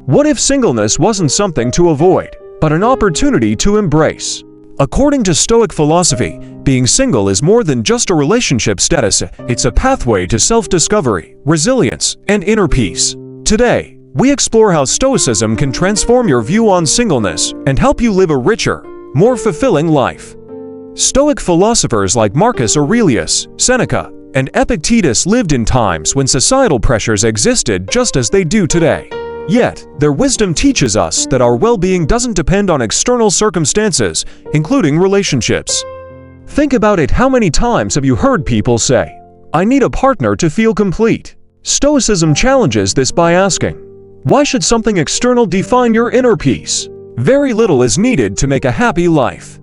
What if singleness wasn't something to avoid, but an opportunity to embrace? According to Stoic philosophy, being single is more than just a relationship status, it's a pathway to self-discovery, resilience, and inner peace. Today, we explore how Stoicism can transform your view on singleness and help you live a richer, more fulfilling life. Stoic philosophers like Marcus Aurelius, Seneca, and Epictetus lived in times when societal pressures existed just as they do today. Yet, their wisdom teaches us that our well-being doesn't depend on external circumstances, including relationships. Think about it. How many times have you heard people say, "I need a partner to feel complete"? Stoicism challenges this by asking, why should something external define your inner peace? Very little is needed to make a happy life.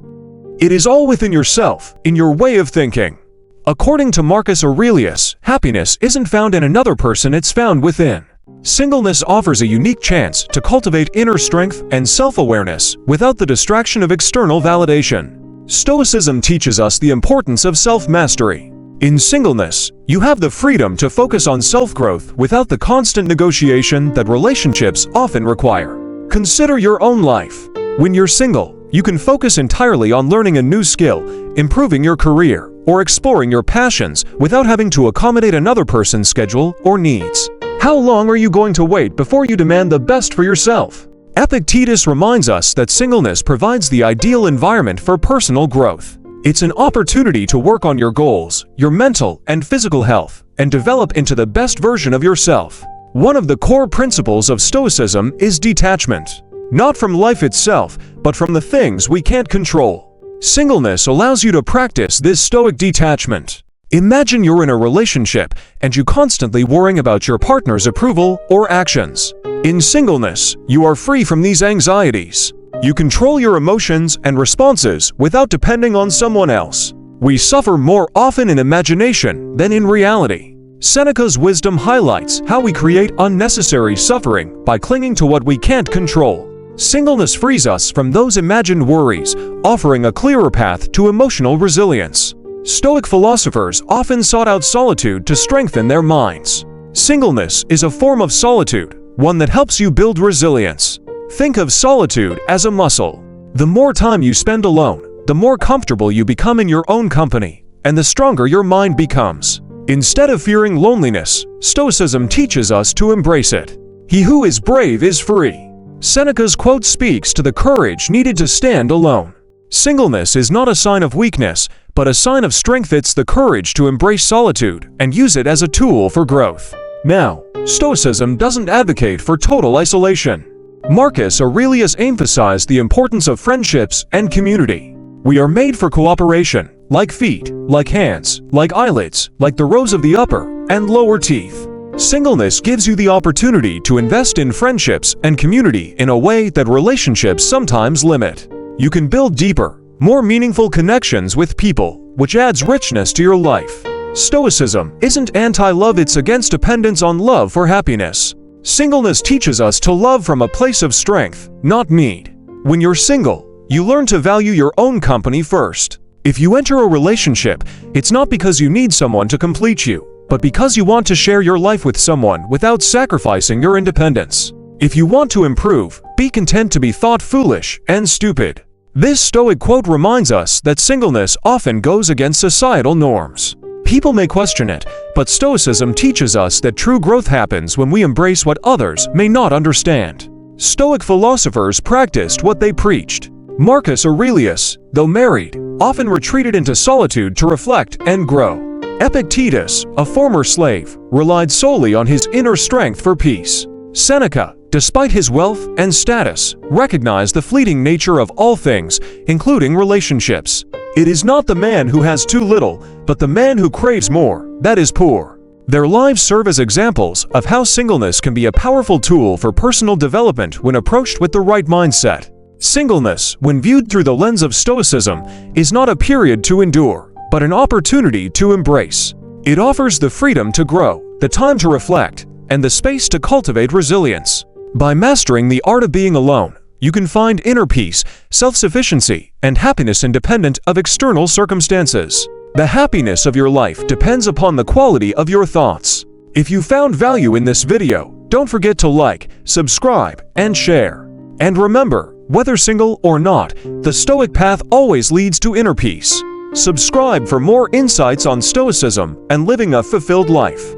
It is all within yourself, in your way of thinking. According to Marcus Aurelius, happiness isn't found in another person, it's found within. Singleness offers a unique chance to cultivate inner strength and self-awareness without the distraction of external validation. Stoicism teaches us the importance of self-mastery. In singleness, you have the freedom to focus on self-growth without the constant negotiation that relationships often require. Consider your own life. When you're single, you can focus entirely on learning a new skill, improving your career, or exploring your passions without having to accommodate another person's schedule or needs. How long are you going to wait before you demand the best for yourself? Epictetus reminds us that singleness provides the ideal environment for personal growth. It's an opportunity to work on your goals, your mental and physical health, and develop into the best version of yourself. One of the core principles of Stoicism is detachment. Not from life itself, but from the things we can't control. Singleness allows you to practice this Stoic detachment. Imagine you're in a relationship and you constantly worrying about your partner's approval or actions. In singleness, you are free from these anxieties. You control your emotions and responses without depending on someone else. We suffer more often in imagination than in reality. Seneca's wisdom highlights how we create unnecessary suffering by clinging to what we can't control. Singleness frees us from those imagined worries, offering a clearer path to emotional resilience. Stoic philosophers often sought out solitude to strengthen their minds. Singleness is a form of solitude, one that helps you build resilience. Think of solitude as a muscle. The more time you spend alone, the more comfortable you become in your own company, and the stronger your mind becomes. Instead of fearing loneliness, Stoicism teaches us to embrace it. He who is brave is free. Seneca's quote speaks to the courage needed to stand alone. Singleness is not a sign of weakness, but a sign of strength. It's the courage to embrace solitude and use it as a tool for growth. Now, Stoicism doesn't advocate for total isolation. Marcus Aurelius emphasized the importance of friendships and community. We are made for cooperation, like feet, like hands, like eyelids, like the rows of the upper and lower teeth. Singleness gives you the opportunity to invest in friendships and community in a way that relationships sometimes limit. You can build deeper, more meaningful connections with people, which adds richness to your life. Stoicism isn't anti-love, it's against dependence on love for happiness. Singleness teaches us to love from a place of strength, not need. When you're single, you learn to value your own company first. If you enter a relationship, it's not because you need someone to complete you, but because you want to share your life with someone without sacrificing your independence. If you want to improve, be content to be thought foolish and stupid. This Stoic quote reminds us that singleness often goes against societal norms. People may question it, but Stoicism teaches us that true growth happens when we embrace what others may not understand. Stoic philosophers practiced what they preached. Marcus Aurelius, though married, often retreated into solitude to reflect and grow. Epictetus, a former slave, relied solely on his inner strength for peace. Seneca, despite his wealth and status, recognized the fleeting nature of all things, including relationships. It is not the man who has too little, but the man who craves more, that is poor. Their lives serve as examples of how singleness can be a powerful tool for personal development when approached with the right mindset. Singleness, when viewed through the lens of Stoicism, is not a period to endure, but an opportunity to embrace. It offers the freedom to grow, the time to reflect, and the space to cultivate resilience. By mastering the art of being alone, you can find inner peace, self-sufficiency, and happiness independent of external circumstances. The happiness of your life depends upon the quality of your thoughts. If you found value in this video, Don't forget to like, subscribe, and share. And remember, whether single or not, the Stoic path always leads to inner peace. Subscribe for more insights on Stoicism and living a fulfilled life.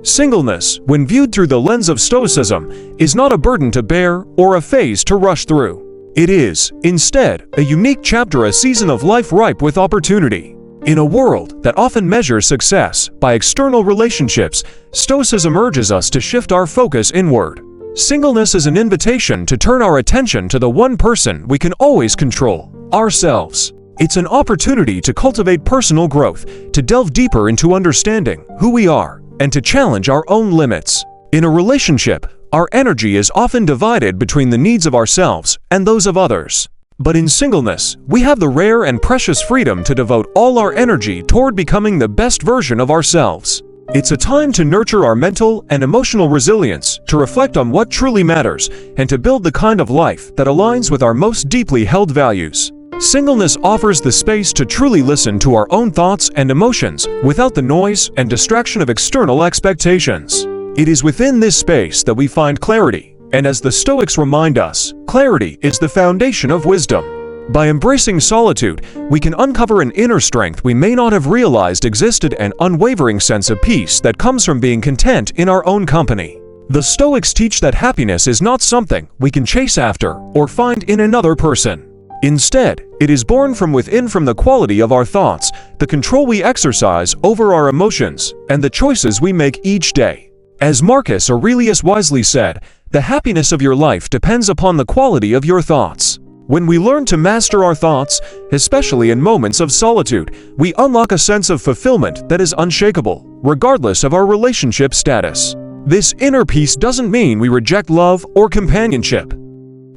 Singleness, when viewed through the lens of Stoicism, is not a burden to bear or a phase to rush through. It is, instead, a unique chapter, a season of life ripe with opportunity. In a world that often measures success by external relationships, Stoicism urges us to shift our focus inward. Singleness is an invitation to turn our attention to the one person we can always control, ourselves. It's an opportunity to cultivate personal growth, to delve deeper into understanding who we are, and to challenge our own limits. In a relationship, our energy is often divided between the needs of ourselves and those of others. But in singleness, we have the rare and precious freedom to devote all our energy toward becoming the best version of ourselves. It's a time to nurture our mental and emotional resilience, to reflect on what truly matters, and to build the kind of life that aligns with our most deeply held values. Singleness offers the space to truly listen to our own thoughts and emotions without the noise and distraction of external expectations. It is within this space that we find clarity, and as the Stoics remind us, clarity is the foundation of wisdom. By embracing solitude, we can uncover an inner strength we may not have realized existed, an unwavering sense of peace that comes from being content in our own company. The Stoics teach that happiness is not something we can chase after or find in another person. Instead, it is born from within, from the quality of our thoughts, the control we exercise over our emotions, and the choices we make each day. As Marcus Aurelius wisely said, the happiness of your life depends upon the quality of your thoughts. When we learn to master our thoughts, especially in moments of solitude, we unlock a sense of fulfillment that is unshakable, regardless of our relationship status. This inner peace doesn't mean we reject love or companionship.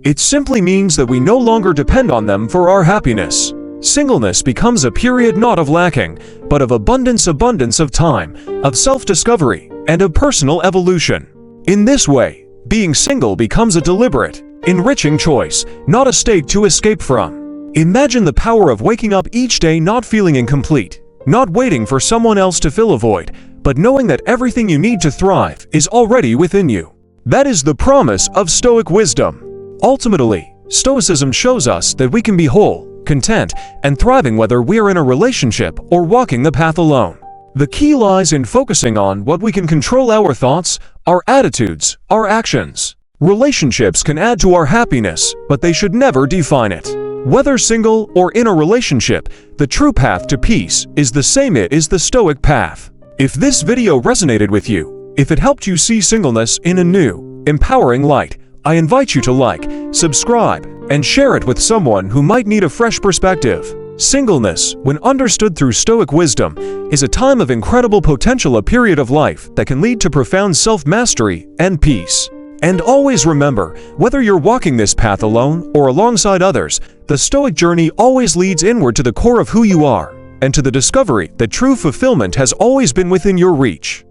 It simply means that we no longer depend on them for our happiness. Singleness becomes a period not of lacking, but of abundance of time, of self-discovery, and of personal evolution. In this way, being single becomes a deliberate, enriching choice, not a state to escape from. Imagine the power of waking up each day not feeling incomplete, not waiting for someone else to fill a void, but knowing that everything you need to thrive is already within you. That is the promise of Stoic wisdom. Ultimately, Stoicism shows us that we can be whole, content, and thriving whether we are in a relationship or walking the path alone. The key lies in focusing on what we can control: our thoughts, our attitudes, our actions. Relationships can add to our happiness, but they should never define it. Whether single or in a relationship, the true path to peace is the same. It is the Stoic path. If this video resonated with you, if it helped you see singleness in a new, empowering light, I invite you to like, subscribe, and share it with someone who might need a fresh perspective. Singleness, when understood through Stoic wisdom, is a time of incredible potential, a period of life that can lead to profound self-mastery and peace. And always remember, whether you're walking this path alone or alongside others, the Stoic journey always leads inward to the core of who you are, and to the discovery that true fulfillment has always been within your reach.